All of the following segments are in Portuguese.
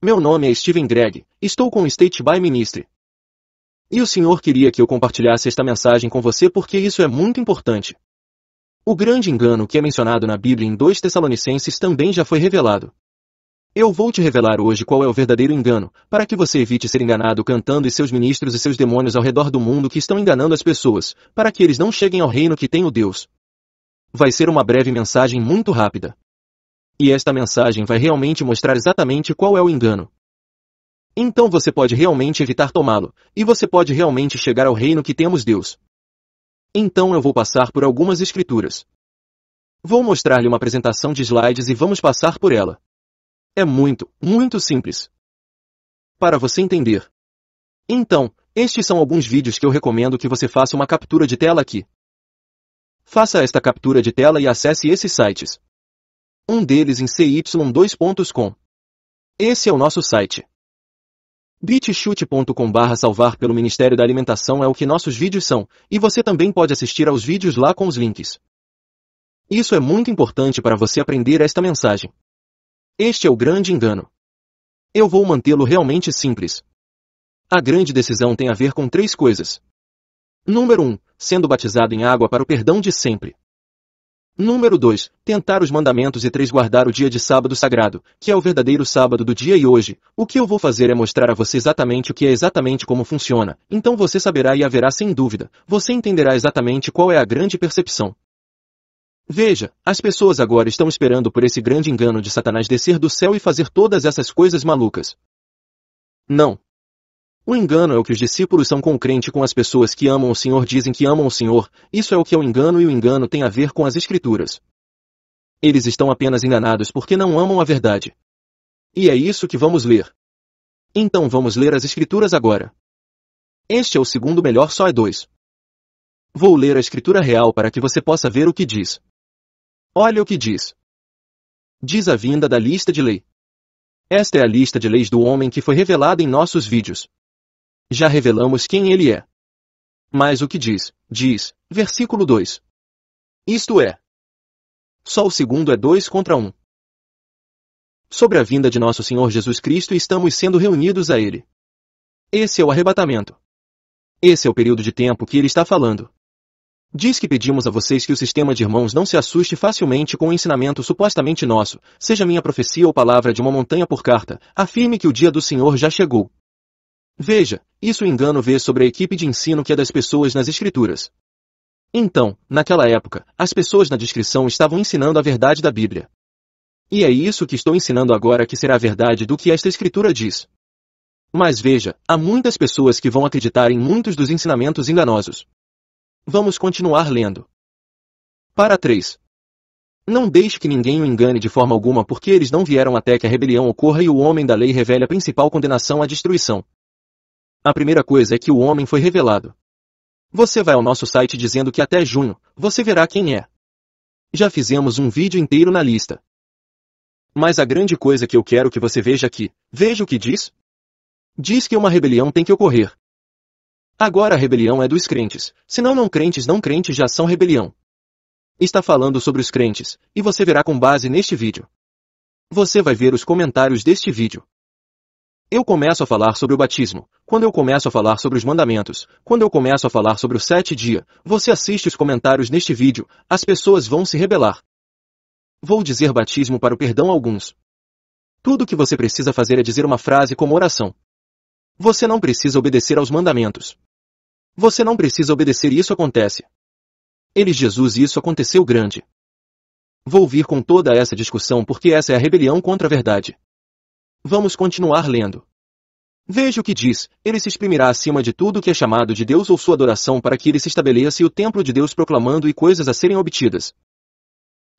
Meu nome é Steven Gregg, estou com o State by Ministry. E o Senhor queria que eu compartilhasse esta mensagem com você porque isso é muito importante. O grande engano que é mencionado na Bíblia em 2 Tessalonicenses também já foi revelado. Eu vou te revelar hoje qual é o verdadeiro engano, para que você evite ser enganado cantando e seus ministros e seus demônios ao redor do mundo que estão enganando as pessoas, para que eles não cheguem ao reino que tem o Deus. Vai ser uma breve mensagem muito rápida. E esta mensagem vai realmente mostrar exatamente qual é o engano. Então você pode realmente evitar tomá-lo, e você pode realmente chegar ao reino que temos Deus. Então eu vou passar por algumas escrituras. Vou mostrar-lhe uma apresentação de slides e vamos passar por ela. É muito, muito simples. Para você entender. Então, estes são alguns vídeos que eu recomendo que você faça uma captura de tela aqui. Faça esta captura de tela e acesse esses sites. Um deles em cy2.com. Esse é o nosso site. bitchute.com/salvar pelo Ministério da Alimentação é o que nossos vídeos são, e você também pode assistir aos vídeos lá com os links. Isso é muito importante para você aprender esta mensagem. Este é o grande engano. Eu vou mantê-lo realmente simples. A grande decisão tem a ver com 3 coisas. Número 1, sendo batizado em água para o perdão de sempre. Número 2, tentar os mandamentos e 3, guardar o dia de sábado sagrado, que é o verdadeiro sábado do dia, e hoje, o que eu vou fazer é mostrar a você exatamente o que é, exatamente como funciona, então você saberá e haverá sem dúvida, você entenderá exatamente qual é a grande percepção. Veja, as pessoas agora estão esperando por esse grande engano de Satanás descer do céu e fazer todas essas coisas malucas. Não. O engano é o que os discípulos são com o crente, com as pessoas que amam o Senhor dizem que amam o Senhor, isso é o que é o engano, e o engano tem a ver com as Escrituras. Eles estão apenas enganados porque não amam a verdade. E é isso que vamos ler. Então vamos ler as Escrituras agora. Este é o segundo melhor, só é 2. Vou ler a Escritura real para que você possa ver o que diz. Olha o que diz. Diz a vinda da lista de lei. Esta é a lista de leis do homem que foi revelada em nossos vídeos. Já revelamos quem ele é. Mas o que diz? Diz, versículo 2. Isto é. Só o segundo é 2 contra 1. Sobre a vinda de nosso Senhor Jesus Cristo e estamos sendo reunidos a Ele. Esse é o arrebatamento. Esse é o período de tempo que ele está falando. Diz que pedimos a vocês que o sistema de irmãos não se assuste facilmente com o ensinamento supostamente nosso, seja minha profecia ou palavra de uma montanha por carta, afirme que o dia do Senhor já chegou. Veja, isso o engano vê sobre a equipe de ensino que é das pessoas nas Escrituras. Então, naquela época, as pessoas na descrição estavam ensinando a verdade da Bíblia. E é isso que estou ensinando agora que será a verdade do que esta Escritura diz. Mas veja, há muitas pessoas que vão acreditar em muitos dos ensinamentos enganosos. Vamos continuar lendo. Para 3. Não deixe que ninguém o engane de forma alguma, porque eles não vieram até que a rebelião ocorra e o homem da lei revele a principal condenação, a destruição. A primeira coisa é que o homem foi revelado. Você vai ao nosso site dizendo que até junho, você verá quem é. Já fizemos um vídeo inteiro na lista. Mas a grande coisa que eu quero que você veja aqui, veja o que diz. Diz que uma rebelião tem que ocorrer. Agora a rebelião é dos crentes, senão não crentes já são rebelião. Está falando sobre os crentes, e você verá com base neste vídeo. Você vai ver os comentários deste vídeo. Eu começo a falar sobre o batismo, quando eu começo a falar sobre os mandamentos, quando eu começo a falar sobre o 7 dia, você assiste os comentários neste vídeo, as pessoas vão se rebelar. Vou dizer batismo para o perdão a alguns. Tudo o que você precisa fazer é dizer uma frase como oração. Você não precisa obedecer aos mandamentos. Você não precisa obedecer, isso acontece. Eles Jesus, isso aconteceu grande. Vou vir com toda essa discussão porque essa é a rebelião contra a verdade. Vamos continuar lendo. Veja o que diz, ele se exprimirá acima de tudo que é chamado de Deus ou sua adoração para que ele se estabeleça e o templo de Deus proclamando e coisas a serem obtidas.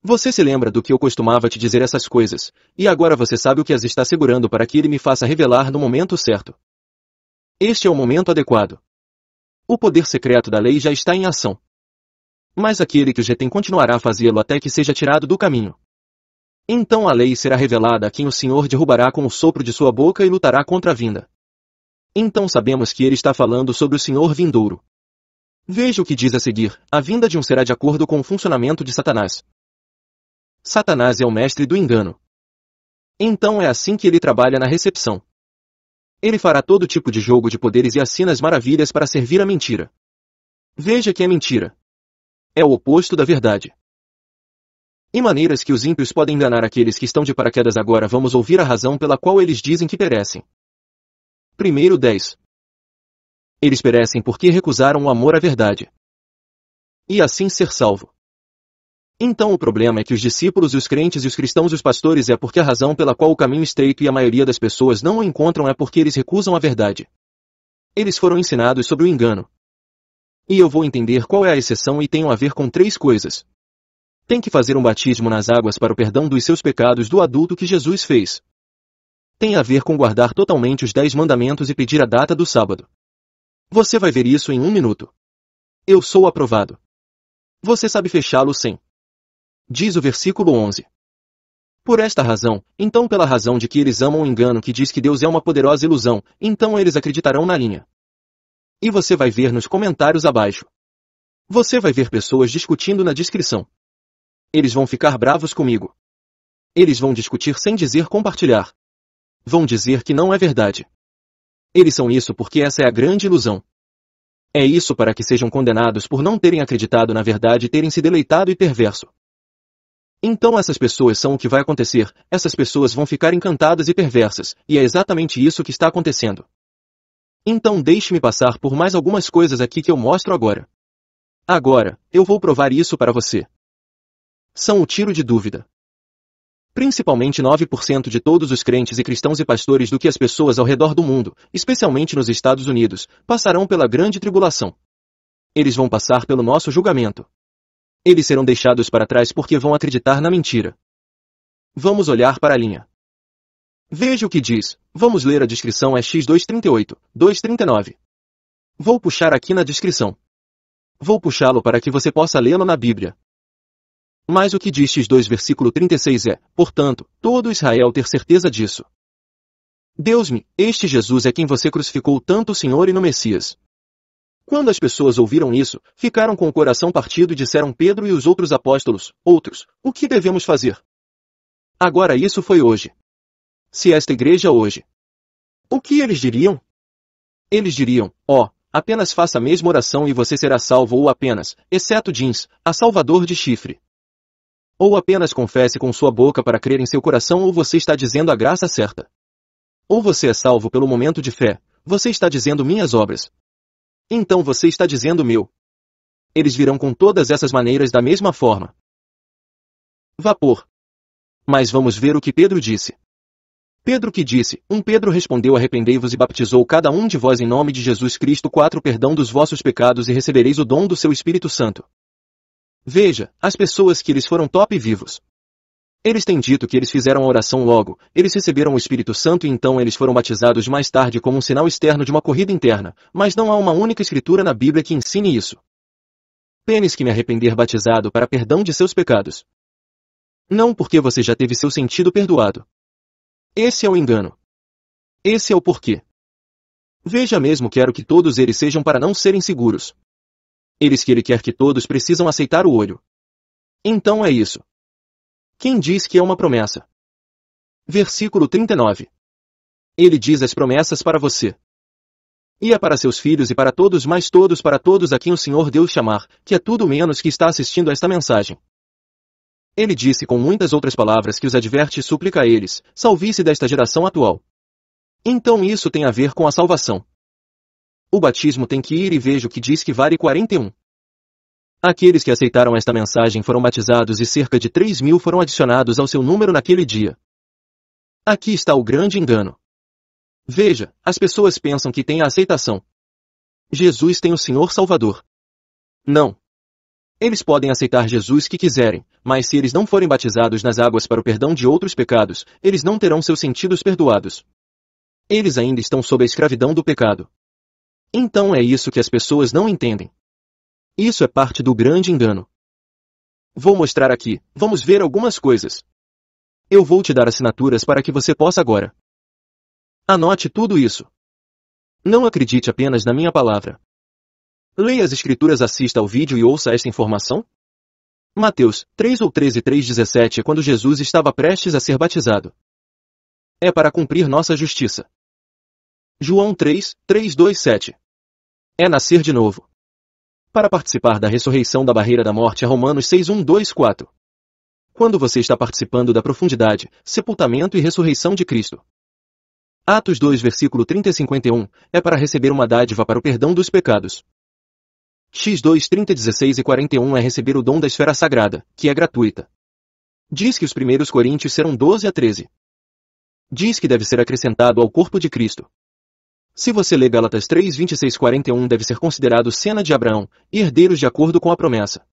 Você se lembra do que eu costumava te dizer essas coisas, e agora você sabe o que as está segurando para que ele me faça revelar no momento certo. Este é o momento adequado. O poder secreto da lei já está em ação. Mas aquele que os retém continuará a fazê-lo até que seja tirado do caminho. Então a lei será revelada a quem o Senhor derrubará com o sopro de sua boca e lutará contra a vinda. Então sabemos que ele está falando sobre o Senhor vindouro. Veja o que diz a seguir, a vinda de um será de acordo com o funcionamento de Satanás. Satanás é o mestre do engano. Então é assim que ele trabalha na recepção. Ele fará todo tipo de jogo de poderes e assina as maravilhas para servir a mentira. Veja que é mentira. É o oposto da verdade. E maneiras que os ímpios podem enganar aqueles que estão de paraquedas agora vamos ouvir a razão pela qual eles dizem que perecem. Primeiro 10. Eles perecem porque recusaram o amor à verdade. E assim ser salvo. Então o problema é que os discípulos e os crentes e os cristãos e os pastores é porque a razão pela qual o caminho estreito e a maioria das pessoas não o encontram é porque eles recusam a verdade. Eles foram ensinados sobre o engano. E eu vou entender qual é a exceção e tenho a ver com 3 coisas. Tem que fazer um batismo nas águas para o perdão dos seus pecados do adulto que Jesus fez. Tem a ver com guardar totalmente os 10 mandamentos e pedir a data do sábado. Você vai ver isso em 1 minuto. Eu sou aprovado. Você sabe fechá-lo sem. Diz o versículo 11. Por esta razão, então pela razão de que eles amam o engano que diz que Deus é uma poderosa ilusão, então eles acreditarão na linha. E você vai ver nos comentários abaixo. Você vai ver pessoas discutindo na descrição. Eles vão ficar bravos comigo. Eles vão discutir sem dizer compartilhar. Vão dizer que não é verdade. Eles são isso porque essa é a grande ilusão. É isso para que sejam condenados por não terem acreditado na verdade e terem se deleitado e perverso. Então essas pessoas são o que vai acontecer, essas pessoas vão ficar encantadas e perversas, e é exatamente isso que está acontecendo. Então deixe-me passar por mais algumas coisas aqui que eu mostro agora. Agora, eu vou provar isso para você. São o tiro de dúvida. Principalmente 9% de todos os crentes e cristãos e pastores do que as pessoas ao redor do mundo, especialmente nos Estados Unidos, passarão pela grande tribulação. Eles vão passar pelo nosso julgamento. Eles serão deixados para trás porque vão acreditar na mentira. Vamos olhar para a linha. Veja o que diz. Vamos ler a descrição X238, 239. Vou puxar aqui na descrição. Vou puxá-lo para que você possa lê-lo na Bíblia. Mas o que diz X2 versículo 36 é, portanto, todo Israel ter certeza disso. Deus-me, este Jesus é quem você crucificou tanto o Senhor e no Messias. Quando as pessoas ouviram isso, ficaram com o coração partido e disseram Pedro e os outros apóstolos, o que devemos fazer? Agora isso foi hoje. Se esta igreja hoje. O que eles diriam? Eles diriam, apenas faça a mesma oração e você será salvo ou apenas, exceto jeans, a salvador de chifre. Ou apenas confesse com sua boca para crer em seu coração ou você está dizendo a graça certa. Ou você é salvo pelo momento de fé, você está dizendo minhas obras. Então você está dizendo meu. Eles virão com todas essas maneiras da mesma forma. Vapor. Mas vamos ver o que Pedro disse. Pedro que disse, Pedro respondeu arrependei-vos e baptizou cada um de vós em nome de Jesus Cristo 4 perdão dos vossos pecados e recebereis o dom do seu Espírito Santo. Veja, as pessoas que eles foram top vivos. Eles têm dito que eles fizeram a oração logo, eles receberam o Espírito Santo e então eles foram batizados mais tarde como um sinal externo de uma corrida interna, mas não há uma única escritura na Bíblia que ensine isso. Pênis que me arrepender batizado para perdão de seus pecados. Não porque você já teve seu sentido perdoado. Esse é o engano. Esse é o porquê. Veja mesmo quero que todos eles sejam para não serem seguros. Eles que ele quer que todos precisam aceitar o olho. Então é isso. Quem diz que é uma promessa? Versículo 39. Ele diz as promessas para você. E é para seus filhos e para todos mais todos para todos a quem o Senhor Deus chamar, que é tudo menos que está assistindo a esta mensagem. Ele disse com muitas outras palavras que os adverte e suplica a eles, salve-se desta geração atual. Então isso tem a ver com a salvação. O batismo tem que ir e veja o que diz que vale 41. Aqueles que aceitaram esta mensagem foram batizados e cerca de 3.000 foram adicionados ao seu número naquele dia. Aqui está o grande engano. Veja, as pessoas pensam que tem a aceitação. Jesus tem o Senhor Salvador. Não. Eles podem aceitar Jesus que quiserem, mas se eles não forem batizados nas águas para o perdão de outros pecados, eles não terão seus sentidos perdoados. Eles ainda estão sob a escravidão do pecado. Então é isso que as pessoas não entendem. Isso é parte do grande engano. Vou mostrar aqui, vamos ver algumas coisas. Eu vou te dar assinaturas para que você possa agora. Anote tudo isso. Não acredite apenas na minha palavra. Leia as escrituras, assista ao vídeo e ouça esta informação. Mateus 3 ou 13:3-17 é quando Jesus estava prestes a ser batizado. É para cumprir nossa justiça. João 3, 3:2-7. É nascer de novo. Para participar da ressurreição da barreira da morte é Romanos 6, 1-2-4. Quando você está participando da profundidade, sepultamento e ressurreição de Cristo. Atos 2, versículo 30 e 51, é para receber uma dádiva para o perdão dos pecados. X2, 30, 16 e 41 é receber o dom da esfera sagrada, que é gratuita. Diz que os primeiros Coríntios serão 12-13. Diz que deve ser acrescentado ao corpo de Cristo. Se você lê Gálatas 3, 26-41 deve ser considerado sena de Abraão, e herdeiros de acordo com a promessa.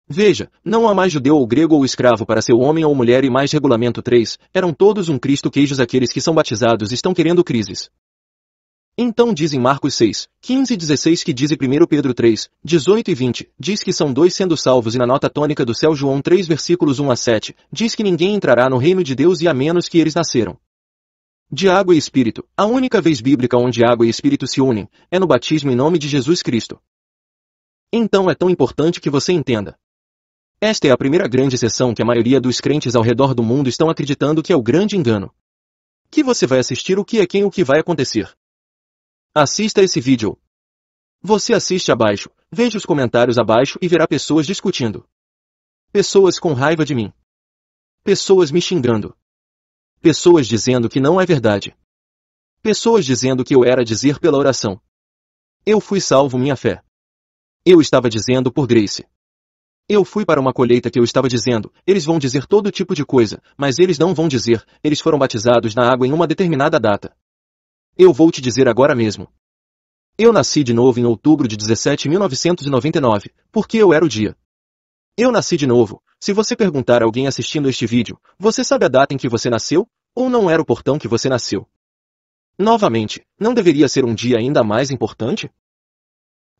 Veja, não há mais judeu ou grego ou escravo para ser homem ou mulher e mais regulamento 3, eram todos um Cristo queijos aqueles que são batizados estão querendo crises. Então diz em Marcos 6, 15 e 16 que diz em 1 Pedro 3, 18 e 20, diz que são dois sendo salvos e na nota tônica do céu João 3 versículos 1-7, diz que ninguém entrará no reino de Deus e a menos que eles nasceram de água e espírito. A única vez bíblica onde água e espírito se unem, é no batismo em nome de Jesus Cristo. Então é tão importante que você entenda. Esta é a primeira grande exceção que a maioria dos crentes ao redor do mundo estão acreditando que é o grande engano. Que você vai assistir o que é quem o que vai acontecer. Assista esse vídeo. Você assiste abaixo, veja os comentários abaixo e verá pessoas discutindo. Pessoas com raiva de mim. Pessoas me xingando. Pessoas dizendo que não é verdade. Pessoas dizendo que eu era dizer pela oração. Eu fui salvo minha fé. Eu estava dizendo por grace. Eu fui para uma colheita que eu estava dizendo, eles vão dizer todo tipo de coisa, mas eles não vão dizer, eles foram batizados na água em uma determinada data. Eu vou te dizer agora mesmo. Eu nasci de novo em outubro de 17.999, porque eu era o dia. Eu nasci de novo. Se você perguntar a alguém assistindo este vídeo, você sabe a data em que você nasceu? Ou não era o portão que você nasceu? Novamente, não deveria ser um dia ainda mais importante?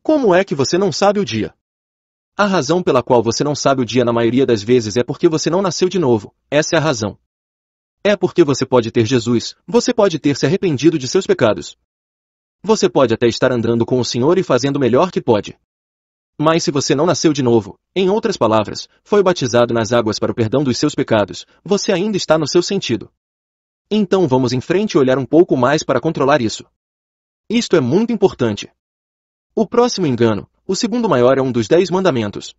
Como é que você não sabe o dia? A razão pela qual você não sabe o dia na maioria das vezes é porque você não nasceu de novo, essa é a razão. É porque você pode ter Jesus, você pode ter se arrependido de seus pecados. Você pode até estar andando com o Senhor e fazendo o melhor que pode. Mas se você não nasceu de novo, em outras palavras, foi batizado nas águas para o perdão dos seus pecados, você ainda está no seu sentido. Então vamos em frente e olhar um pouco mais para controlar isso. Isto é muito importante. O próximo engano, o segundo maior é um dos 10 mandamentos.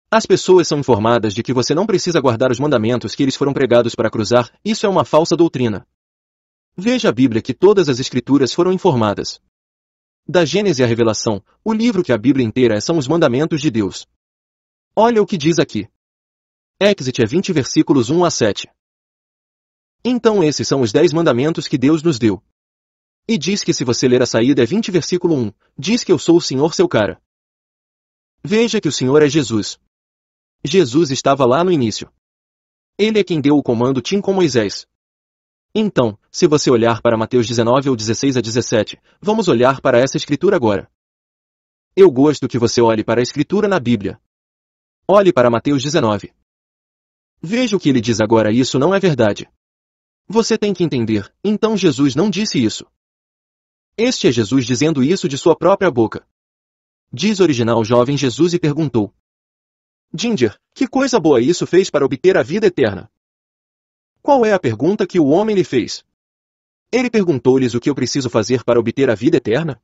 As pessoas são informadas de que você não precisa guardar os mandamentos que eles foram pregados para cruzar, isso é uma falsa doutrina. Veja a Bíblia que todas as Escrituras foram informadas. Da Gênese à Revelação, o livro que a Bíblia inteira é são os mandamentos de Deus. Olha o que diz aqui. Êxodo 20 versículos 1-7. Então esses são os 10 mandamentos que Deus nos deu. E diz que se você ler a saída 20 versículo 1, diz que eu sou o Senhor seu cara. Veja que o Senhor é Jesus. Jesus estava lá no início. Ele é quem deu o comando Tim com Moisés. Então, se você olhar para Mateus 19 ou 16-17, vamos olhar para essa escritura agora. Eu gosto que você olhe para a escritura na Bíblia. Olhe para Mateus 19. Veja o que ele diz agora, isso não é verdade. Você tem que entender, então Jesus não disse isso. Este é Jesus dizendo isso de sua própria boca. Diz original jovem Jesus e perguntou. Ginger, que coisa boa isso fez para obter a vida eterna? Qual é a pergunta que o homem lhe fez? Ele perguntou-lhes o que eu preciso fazer para obter a vida eterna?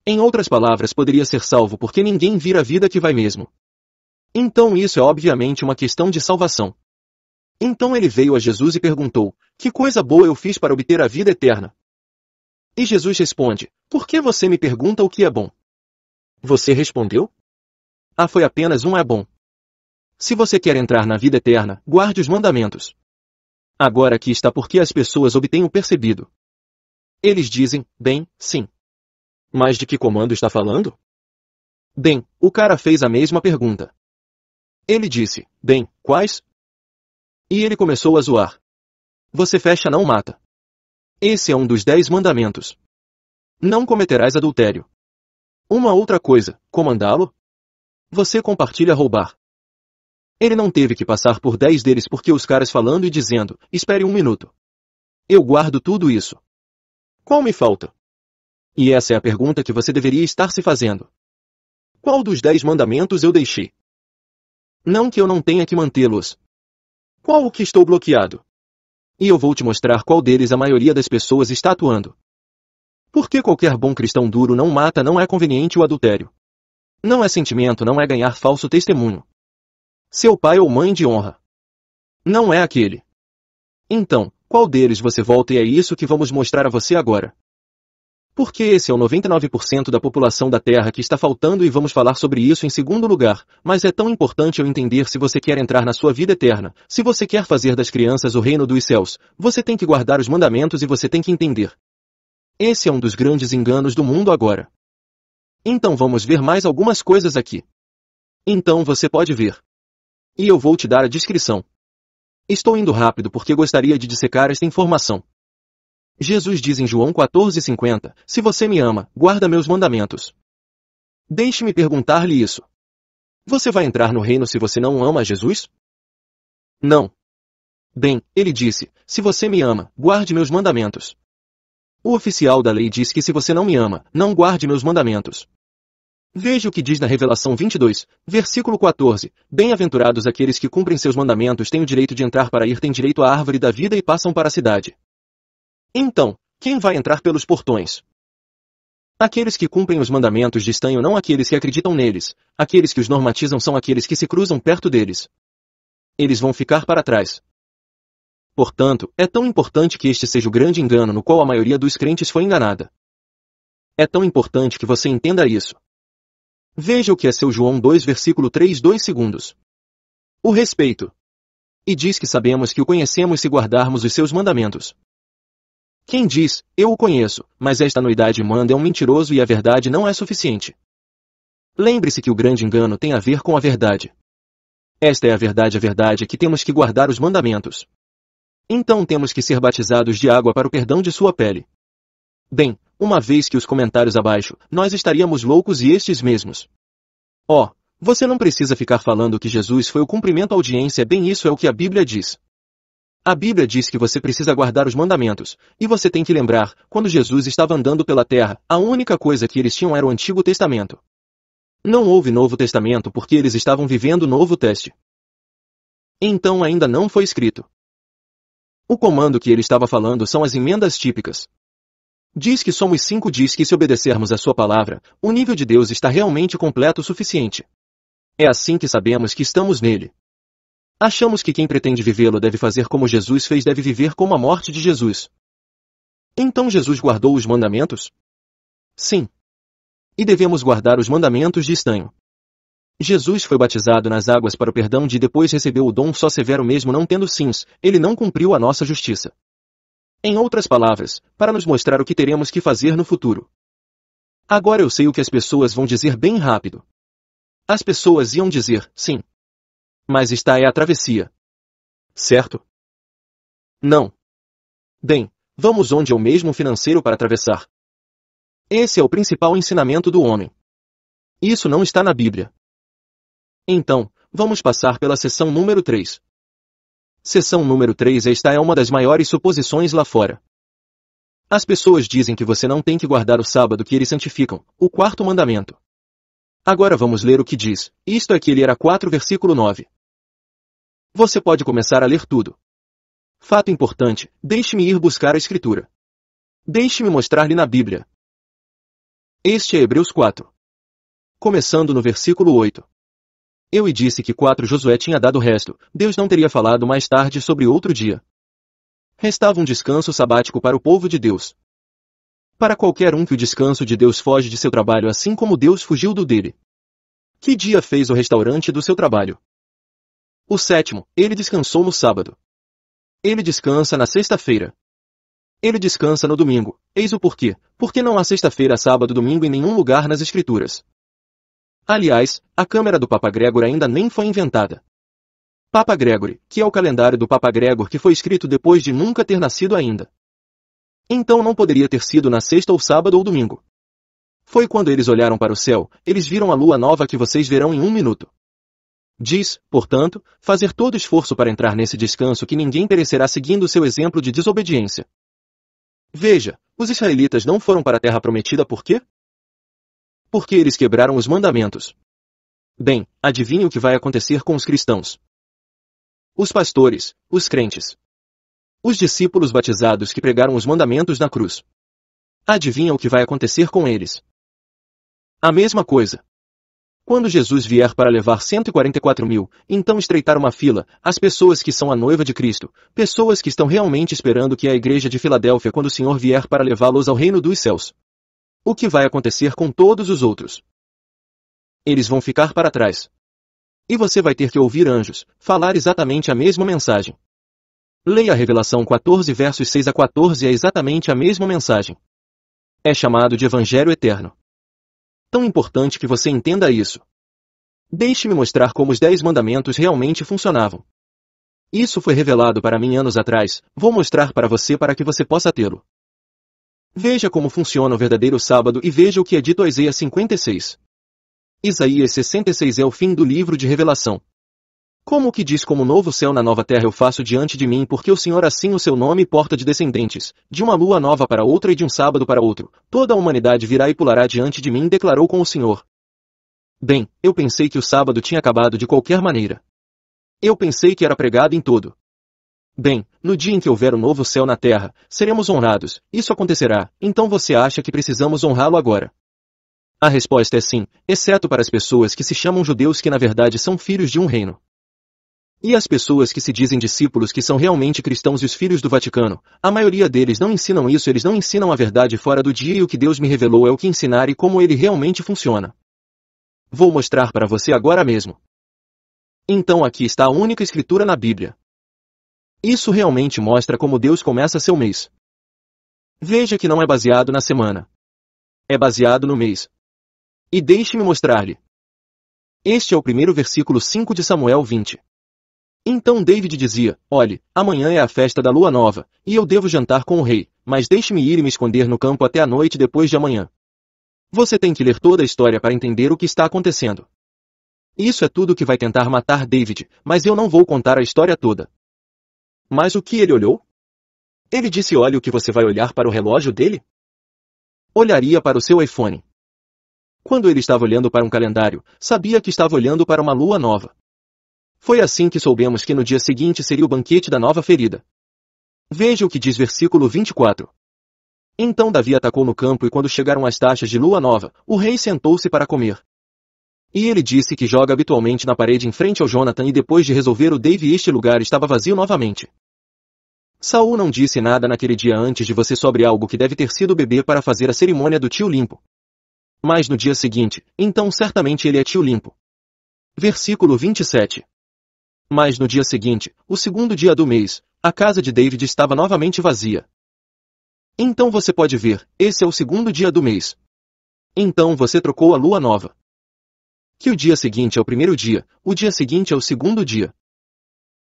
Em outras palavras, poderia ser salvo porque ninguém vira a vida que vai mesmo. Então isso é obviamente uma questão de salvação. Então ele veio a Jesus e perguntou, que coisa boa eu fiz para obter a vida eterna? E Jesus responde, por que você me pergunta o que é bom? Você respondeu? Ah, foi apenas um é bom. Se você quer entrar na vida eterna, guarde os mandamentos. Agora aqui está porque as pessoas obtêm o percebido. Eles dizem, bem, sim. Mas de que comando está falando? Bem, o cara fez a mesma pergunta. Ele disse, bem, quais? E ele começou a zoar. Você fecha não mata. Esse é um dos 10 mandamentos. Não cometerás adultério. Uma outra coisa, comandá-lo? Você compartilha roubar. Ele não teve que passar por 10 deles porque os caras falando e dizendo, espere um minuto. Eu guardo tudo isso. Qual me falta? E essa é a pergunta que você deveria estar se fazendo. Qual dos 10 mandamentos eu deixei? Não que eu não tenha que mantê-los. Qual o que estou bloqueado? E eu vou te mostrar qual deles a maioria das pessoas está atuando. Porque qualquer bom cristão duro não mata, não é conveniente o adultério. Não é sentimento, não é ganhar falso testemunho. Seu pai ou mãe de honra. Não é aquele. Então, qual deles você volta, e é isso que vamos mostrar a você agora. Porque esse é o 99% da população da Terra que está faltando, e vamos falar sobre isso em segundo lugar, mas é tão importante eu entender se você quer entrar na sua vida eterna, se você quer fazer das crianças o reino dos céus, você tem que guardar os mandamentos e você tem que entender. Esse é um dos grandes enganos do mundo agora. Então vamos ver mais algumas coisas aqui. Então você pode ver. E eu vou te dar a descrição. Estou indo rápido porque gostaria de dissecar esta informação. Jesus diz em João 14,50, se você me ama, guarda meus mandamentos. Deixe-me perguntar-lhe isso. Você vai entrar no reino se você não ama a Jesus? Não. Bem, ele disse, se você me ama, guarde meus mandamentos. O oficial da lei diz que se você não me ama, não guarde meus mandamentos. Veja o que diz na Revelação 22, versículo 14, bem-aventurados aqueles que cumprem seus mandamentos, têm o direito de entrar para ir, têm direito à árvore da vida e passam para a cidade. Então, quem vai entrar pelos portões? Aqueles que cumprem os mandamentos de estanho, não aqueles que acreditam neles, aqueles que os normatizam são aqueles que se cruzam perto deles. Eles vão ficar para trás. Portanto, é tão importante que este seja o grande engano no qual a maioria dos crentes foi enganada. É tão importante que você entenda isso. Veja o que é seu João 2 versículo 3 2 segundos. O respeito. E diz que sabemos que o conhecemos se guardarmos os seus mandamentos. Quem diz, eu o conheço, mas esta anuidade manda é um mentiroso e a verdade não é suficiente. Lembre-se que o grande engano tem a ver com a verdade. Esta é a verdade que temos que guardar os mandamentos. Então temos que ser batizados de água para o perdão de sua pele. Bem, uma vez que os comentários abaixo, nós estaríamos loucos e estes mesmos. Você não precisa ficar falando que Jesus foi o cumprimento à audiência, bem isso é o que a Bíblia diz. A Bíblia diz que você precisa guardar os mandamentos, e você tem que lembrar, quando Jesus estava andando pela terra, a única coisa que eles tinham era o Antigo Testamento. Não houve Novo Testamento porque eles estavam vivendo o Novo Teste. Então ainda não foi escrito. O comando que ele estava falando são as emendas típicas. Diz que somos 5, diz que se obedecermos a sua palavra, o nível de Deus está realmente completo o suficiente. É assim que sabemos que estamos nele. Achamos que quem pretende vivê-lo deve fazer como Jesus fez, deve viver como a morte de Jesus. Então Jesus guardou os mandamentos? Sim. E devemos guardar os mandamentos de estanho. Jesus foi batizado nas águas para o perdão de, depois recebeu o dom só severo mesmo não tendo sims, ele não cumpriu a nossa justiça. Em outras palavras, para nos mostrar o que teremos que fazer no futuro. Agora eu sei o que as pessoas vão dizer bem rápido. As pessoas iam dizer, sim. Mas esta é a travessia. Certo? Não. Bem, vamos onde é o mesmo financeiro para atravessar. Esse é o principal ensinamento do homem. Isso não está na Bíblia. Então, vamos passar pela seção número 3. Seção número 3. Esta é uma das maiores suposições lá fora. As pessoas dizem que você não tem que guardar o sábado que eles santificam, o quarto mandamento. Agora vamos ler o que diz, isto é que ele era 4 versículo 9. Você pode começar a ler tudo. Fato importante, deixe-me ir buscar a escritura. Deixe-me mostrar-lhe na Bíblia. Este é Hebreus 4. Começando no versículo 8. Eu e disse que 4 Josué tinha dado o resto, Deus não teria falado mais tarde sobre outro dia. Restava um descanso sabático para o povo de Deus. Para qualquer um que o descanso de Deus foge de seu trabalho assim como Deus fugiu do dele. Que dia fez o restaurante do seu trabalho? O 7º, ele descansou no sábado. Ele descansa na sexta-feira. Ele descansa no domingo. Eis o porquê. Porque não há sexta-feira, sábado, domingo em nenhum lugar nas Escrituras. Aliás, a câmera do Papa Gregor ainda nem foi inventada. Papa Gregory, que é o calendário do Papa Gregor que foi escrito depois de nunca ter nascido ainda. Então não poderia ter sido na sexta ou sábado ou domingo. Foi quando eles olharam para o céu, eles viram a lua nova que vocês verão em 1 minuto. Diz, portanto, fazer todo esforço para entrar nesse descanso que ninguém perecerá seguindo o seu exemplo de desobediência. Veja, os israelitas não foram para a terra prometida por quê? Porque eles quebraram os mandamentos. Bem, adivinhe o que vai acontecer com os cristãos. Os pastores, os crentes. Os discípulos batizados que pregaram os mandamentos na cruz. Adivinha o que vai acontecer com eles? A mesma coisa. Quando Jesus vier para levar 144.000, então estreitar uma fila, as pessoas que são a noiva de Cristo, pessoas que estão realmente esperando que a igreja de Filadélfia quando o Senhor vier para levá-los ao reino dos céus. O que vai acontecer com todos os outros? Eles vão ficar para trás. E você vai ter que ouvir anjos falar exatamente a mesma mensagem. Leia a Revelação 14 versos 6 a 14 é exatamente a mesma mensagem. É chamado de Evangelho Eterno. Tão importante que você entenda isso. Deixe-me mostrar como os 10 mandamentos realmente funcionavam. Isso foi revelado para mim anos atrás, vou mostrar para você para que você possa tê-lo. Veja como funciona o verdadeiro sábado e veja o que é dito a Isaías 56. Isaías 66 é o fim do livro de Revelação. Como que diz como novo céu na nova terra eu faço diante de mim porque o Senhor assim o seu nome porta de descendentes, de uma lua nova para outra e de um sábado para outro, toda a humanidade virá e pulará diante de mim declarou com o Senhor. Bem, eu pensei que o sábado tinha acabado de qualquer maneira. Eu pensei que era pregado em todo. Bem, no dia em que houver o novo céu na terra, seremos honrados, isso acontecerá, então você acha que precisamos honrá-lo agora? A resposta é sim, exceto para as pessoas que se chamam judeus que na verdade são filhos de um reino. E as pessoas que se dizem discípulos que são realmente cristãos e os filhos do Vaticano, a maioria deles não ensinam isso, eles não ensinam a verdade fora do dia e o que Deus me revelou é o que ensinar e como ele realmente funciona. Vou mostrar para você agora mesmo. Então aqui está a única escritura na Bíblia. Isso realmente mostra como Deus começa seu mês. Veja que não é baseado na semana. É baseado no mês. E deixe-me mostrar-lhe. Este é o primeiro versículo 5 de Samuel 20. Então David dizia, olhe, amanhã é a festa da lua nova, e eu devo jantar com o rei, mas deixe-me ir e me esconder no campo até a noite depois de amanhã. Você tem que ler toda a história para entender o que está acontecendo. Isso é tudo que vai tentar matar David, mas eu não vou contar a história toda. Mas o que ele olhou? Ele disse olhe o que você vai olhar para o relógio dele? Olharia para o seu iPhone. Quando ele estava olhando para um calendário, sabia que estava olhando para uma lua nova. Foi assim que soubemos que no dia seguinte seria o banquete da nova ferida. Veja o que diz versículo 24. Então Davi atacou no campo e quando chegaram as taxas de lua nova, o rei sentou-se para comer. E ele disse que joga habitualmente na parede em frente ao Jonathan e depois de resolver o Davi este lugar estava vazio novamente. Saul não disse nada naquele dia antes de você sobre algo que deve ter sido beber para fazer a cerimônia do tio limpo. Mas no dia seguinte, então certamente ele é tio limpo. Versículo 27. Mas no dia seguinte, o segundo dia do mês, a casa de David estava novamente vazia. Então você pode ver, esse é o segundo dia do mês. Então você trocou a lua nova. Que o dia seguinte é o primeiro dia, o dia seguinte é o segundo dia.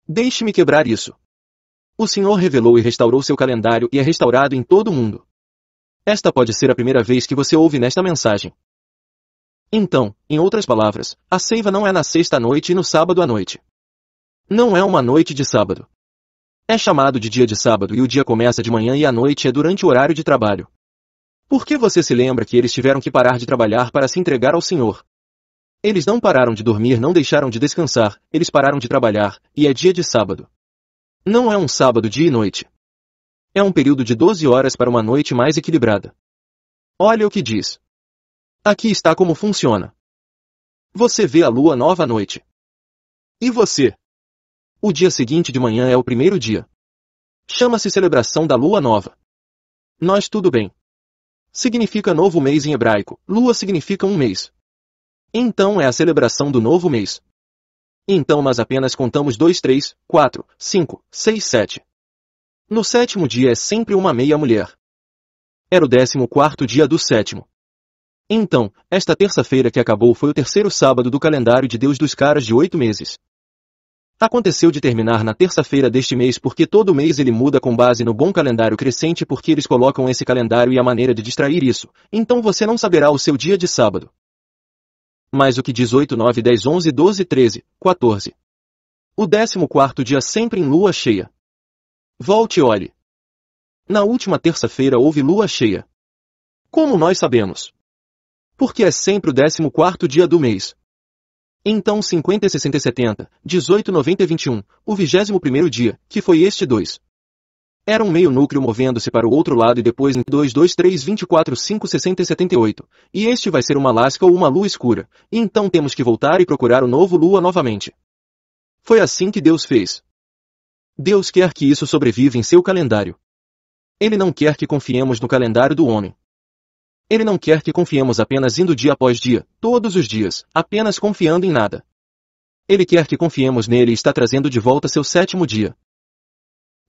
Deixe-me quebrar isso. O Senhor revelou e restaurou seu calendário e é restaurado em todo o mundo. Esta pode ser a primeira vez que você ouve nesta mensagem. Então, em outras palavras, a seiva não é na sexta à noite e no sábado à noite. Não é uma noite de sábado. É chamado de dia de sábado e o dia começa de manhã e a noite é durante o horário de trabalho. Por que você se lembra que eles tiveram que parar de trabalhar para se entregar ao Senhor? Eles não pararam de dormir, não deixaram de descansar, eles pararam de trabalhar, e é dia de sábado. Não é um sábado dia e noite. É um período de 12 horas para uma noite mais equilibrada. Olha o que diz. Aqui está como funciona. Você vê a lua nova à noite. E você? O dia seguinte de manhã é o primeiro dia. Chama-se celebração da lua nova. Nós tudo bem. Significa novo mês em hebraico, lua significa um mês. Então é a celebração do novo mês. Então nós apenas contamos 2, 3, 4, 5, 6, 7. No sétimo dia é sempre uma meia mulher. Era o 14º dia do sétimo. Então, esta terça-feira que acabou foi o terceiro sábado do calendário de Deus dos caras de 8 meses. Aconteceu de terminar na terça-feira deste mês porque todo mês ele muda com base no bom calendário crescente porque eles colocam esse calendário e a maneira de distrair isso, então você não saberá o seu dia de sábado. Mas o que diz 8, 9, 10, 11, 12, 13, 14. O 14º dia sempre em lua cheia. Volte e olhe. Na última terça-feira houve lua cheia. Como nós sabemos? Porque é sempre o 14º dia do mês. Então 50, 60 e 70, 18, 90 e 21, o 21º dia, que foi este 2. Era um meio núcleo movendo-se para o outro lado e depois em 2, 2, 3, 24, 5, 60 e 78. E este vai ser uma lasca ou uma lua escura. E então temos que voltar e procurar o novo lua novamente. Foi assim que Deus fez. Deus quer que isso sobreviva em seu calendário. Ele não quer que confiemos no calendário do homem. Ele não quer que confiemos apenas indo dia após dia, todos os dias, apenas confiando em nada. Ele quer que confiemos nele e está trazendo de volta seu 7º dia.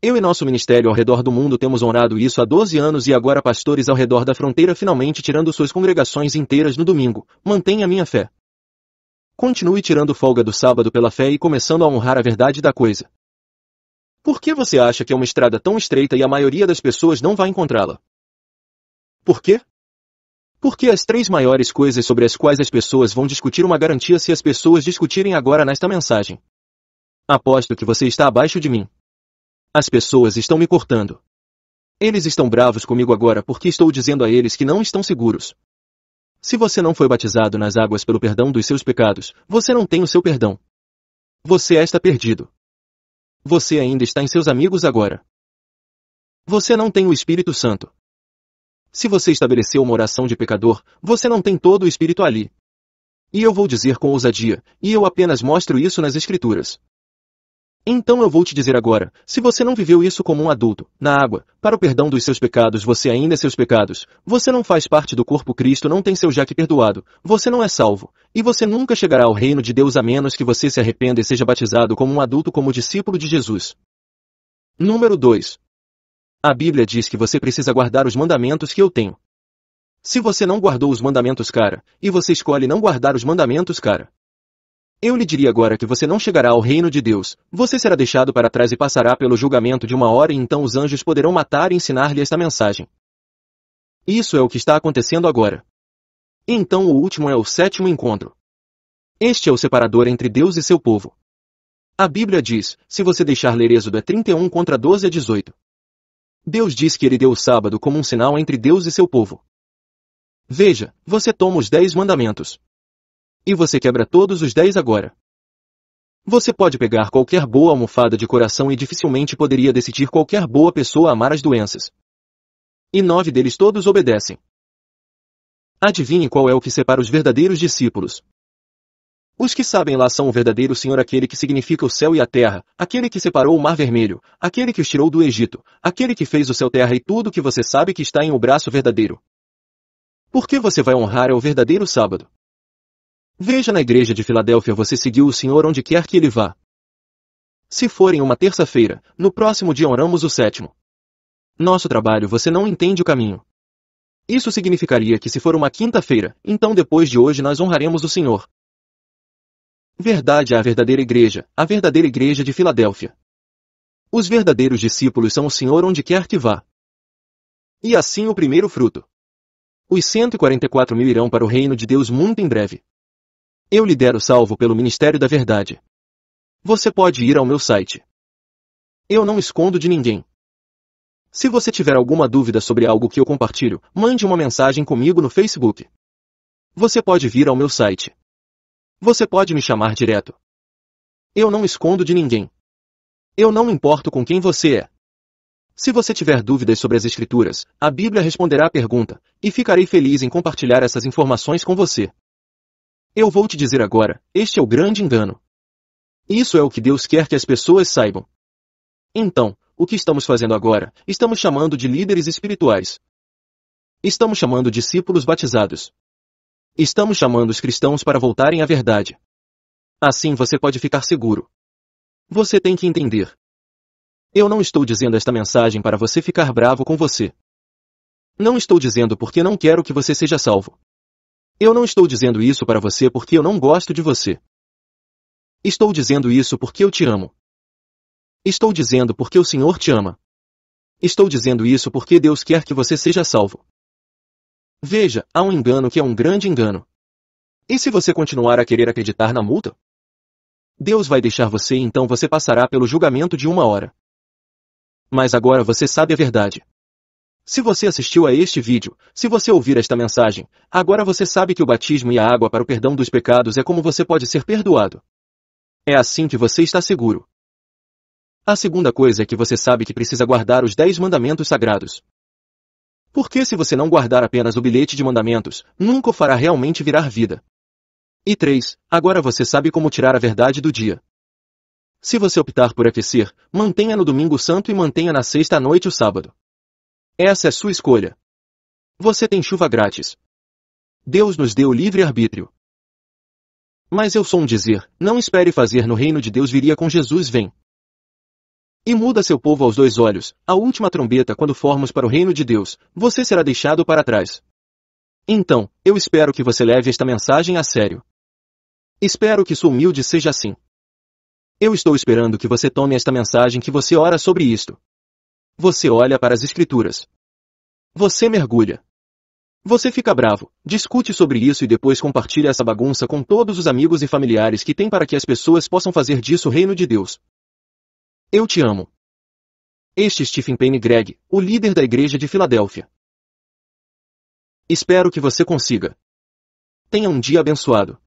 Eu e nosso ministério ao redor do mundo temos honrado isso há 12 anos e agora pastores ao redor da fronteira finalmente tirando suas congregações inteiras no domingo. Mantenha minha fé. Continue tirando folga do sábado pela fé e começando a honrar a verdade da coisa. Por que você acha que é uma estrada tão estreita e a maioria das pessoas não vai encontrá-la? Por quê? Porque as 3 maiores coisas sobre as quais as pessoas vão discutir uma garantia se as pessoas discutirem agora nesta mensagem. Aposto que você está abaixo de mim. As pessoas estão me cortando. Eles estão bravos comigo agora porque estou dizendo a eles que não estão seguros. Se você não foi batizado nas águas pelo perdão dos seus pecados, você não tem o seu perdão. Você está perdido. Você ainda está em seus amigos agora. Você não tem o Espírito Santo. Se você estabeleceu uma oração de pecador, você não tem todo o Espírito ali. E eu vou dizer com ousadia, e eu apenas mostro isso nas Escrituras. Então eu vou te dizer agora, se você não viveu isso como um adulto, na água, para o perdão dos seus pecados você ainda é seus pecados, você não faz parte do corpo Cristo não tem seu jaque perdoado, você não é salvo, e você nunca chegará ao reino de Deus a menos que você se arrependa e seja batizado como um adulto como discípulo de Jesus. Número 2. A Bíblia diz que você precisa guardar os mandamentos que eu tenho. Se você não guardou os mandamentos, cara, e você escolhe não guardar os mandamentos, cara, eu lhe diria agora que você não chegará ao reino de Deus, você será deixado para trás e passará pelo julgamento de 1 hora e então os anjos poderão matar e ensinar-lhe esta mensagem. Isso é o que está acontecendo agora. Então o último é o 7º encontro. Este é o separador entre Deus e seu povo. A Bíblia diz, se você deixar ler Êxodo 31 contra 12 a 18. Deus diz que ele deu o sábado como um sinal entre Deus e seu povo. Veja, você toma os 10 mandamentos. E você quebra todos os 10 agora. Você pode pegar qualquer boa almofada de coração e dificilmente poderia decidir qualquer boa pessoa amar as doenças. E 9 deles todos obedecem. Adivinhe qual é o que separa os verdadeiros discípulos. Os que sabem lá são o verdadeiro Senhor, aquele que significa o céu e a terra, aquele que separou o mar vermelho, aquele que os tirou do Egito, aquele que fez o céu, terra e tudo que você sabe que está em o braço verdadeiro. Por que você vai honrar ao verdadeiro sábado? Veja na igreja de Filadélfia, você seguiu o Senhor onde quer que ele vá. Se for em uma terça-feira, no próximo dia honramos o 7º. Nosso trabalho, você não entende o caminho. Isso significaria que se for uma quinta-feira, então depois de hoje nós honraremos o Senhor. Verdade é a verdadeira igreja de Filadélfia. Os verdadeiros discípulos são o Senhor onde quer que vá. E assim o primeiro fruto. Os 144 mil irão para o reino de Deus muito em breve. Eu lidero salvo pelo Ministério da Verdade. Você pode ir ao meu site. Eu não escondo de ninguém. Se você tiver alguma dúvida sobre algo que eu compartilho, mande uma mensagem comigo no Facebook. Você pode vir ao meu site. Você pode me chamar direto. Eu não escondo de ninguém. Eu não me importo com quem você é. Se você tiver dúvidas sobre as Escrituras, a Bíblia responderá a pergunta, e ficarei feliz em compartilhar essas informações com você. Eu vou te dizer agora, este é o grande engano. Isso é o que Deus quer que as pessoas saibam. Então, o que estamos fazendo agora? Estamos chamando de líderes espirituais. Estamos chamando discípulos batizados. Estamos chamando os cristãos para voltarem à verdade. Assim você pode ficar seguro. Você tem que entender. Eu não estou dizendo esta mensagem para você ficar bravo com você. Não estou dizendo porque não quero que você seja salvo. Eu não estou dizendo isso para você porque eu não gosto de você. Estou dizendo isso porque eu te amo. Estou dizendo porque o Senhor te ama. Estou dizendo isso porque Deus quer que você seja salvo. Veja, há um engano que é um grande engano. E se você continuar a querer acreditar na multa? Deus vai deixar você e então você passará pelo julgamento de 1 hora. Mas agora você sabe a verdade. Se você assistiu a este vídeo, se você ouvir esta mensagem, agora você sabe que o batismo e a água para o perdão dos pecados é como você pode ser perdoado. É assim que você está seguro. A segunda coisa é que você sabe que precisa guardar os 10 mandamentos sagrados. Porque se você não guardar apenas o bilhete de mandamentos, nunca o fará realmente virar vida. E 3. Agora você sabe como tirar a verdade do dia. Se você optar por aquecer, mantenha no domingo santo e mantenha na sexta à noite o sábado. Essa é sua escolha. Você tem chuva grátis. Deus nos deu livre-arbítrio. Mas eu sou um dizer, não espere fazer no reino de Deus viria com Jesus vem. E muda seu povo aos 2 olhos, a última trombeta quando formos para o reino de Deus, você será deixado para trás. Então, eu espero que você leve esta mensagem a sério. Espero que sua humilde seja assim. Eu estou esperando que você tome esta mensagem que você ora sobre isto. Você olha para as Escrituras. Você mergulha. Você fica bravo, discute sobre isso e depois compartilha essa bagunça com todos os amigos e familiares que tem para que as pessoas possam fazer disso o reino de Deus. Eu te amo. Este é Stephen Payne Gregg, o líder da igreja de Filadélfia. Espero que você consiga. Tenha um dia abençoado.